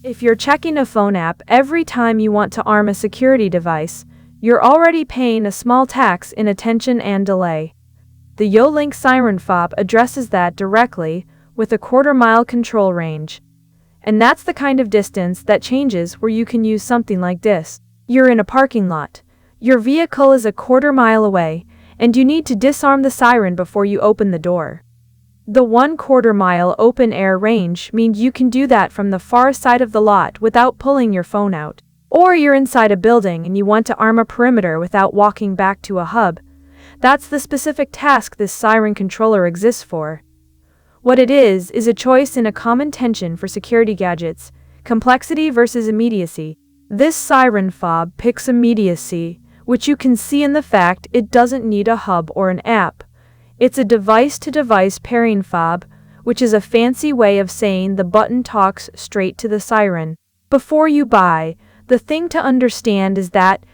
If you're checking a phone app every time you want to arm a security device, you're already paying a small tax in attention and delay. The YoLink SirenFob addresses that directly with a quarter-mile control range. And that's the kind of distance that changes where you can use something like this. You're in a parking lot. Your vehicle is a quarter-mile away, and you need to disarm the siren before you open the door. The 1/4-mile open-air range means you can do that from the far side of the lot without pulling your phone out. Or you're inside a building and you want to arm a perimeter without walking back to a hub. That's the specific task this siren controller exists for. What it is a choice in a common tension for security gadgets: complexity versus immediacy. This SirenFob picks immediacy, which you can see in the fact it doesn't need a hub or an app. It's a device-to-device pairing fob, which is a fancy way of saying the button talks straight to the siren. Before you buy, the thing to understand is that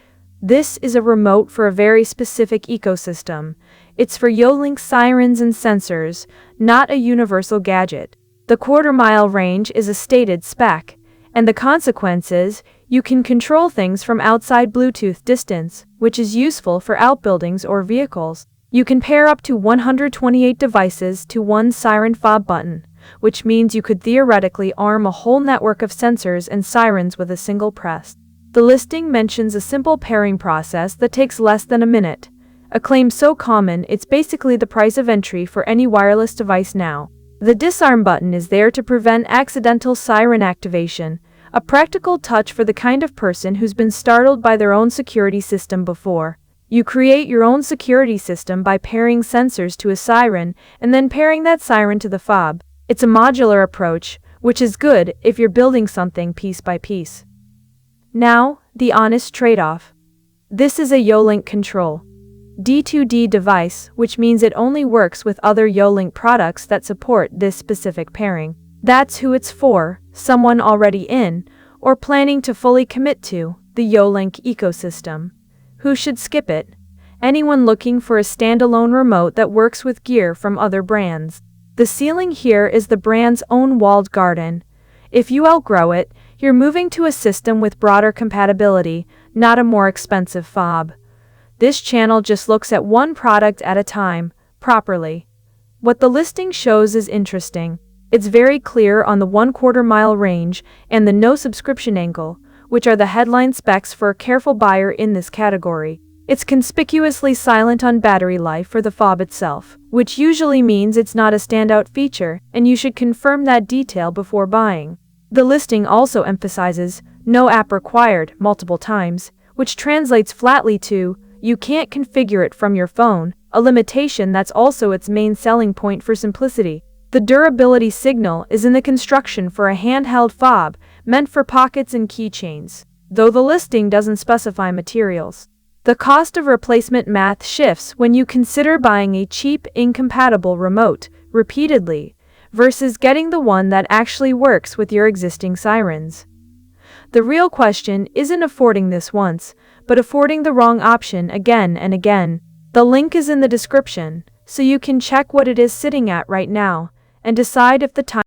this is a remote for a very specific ecosystem. It's for YoLink sirens and sensors, not a universal gadget. The quarter-mile range is a stated spec, and the consequence is you can control things from outside Bluetooth distance, which is useful for outbuildings or vehicles. You can pair up to 128 devices to one SirenFob button, which means you could theoretically arm a whole network of sensors and sirens with a single press. The listing mentions a simple pairing process that takes less than a minute, a claim so common it's basically the price of entry for any wireless device now. The disarm button is there to prevent accidental siren activation, a practical touch for the kind of person who's been startled by their own security system before. You create your own security system by pairing sensors to a siren and then pairing that siren to the fob. It's a modular approach, which is good if you're building something piece by piece. Now, the honest trade-off. This is a YoLink Control D2D device, which means it only works with other YoLink products that support this specific pairing. That's who it's for, someone already in, or planning to fully commit to, the YoLink ecosystem. Who should skip it? Anyone looking for a standalone remote that works with gear from other brands. The ceiling here is the brand's own walled garden. If you outgrow it, you're moving to a system with broader compatibility, not a more expensive fob. This channel just looks at one product at a time, properly. What the listing shows is interesting. It's very clear on the 1/4-mile range and the no subscription angle, which are the headline specs for a careful buyer in this category. It's conspicuously silent on battery life for the fob itself, which usually means it's not a standout feature, and you should confirm that detail before buying. The listing also emphasizes no app required multiple times, which translates flatly to you can't configure it from your phone, a limitation that's also its main selling point for simplicity. The durability signal is in the construction for a handheld fob meant for pockets and keychains, though the listing doesn't specify materials. The cost of replacement math shifts when you consider buying a cheap, incompatible remote repeatedly versus getting the one that actually works with your existing sirens. The real question isn't affording this once, but affording the wrong option again and again. The link is in the description, so you can check what it is sitting at right now and decide if the time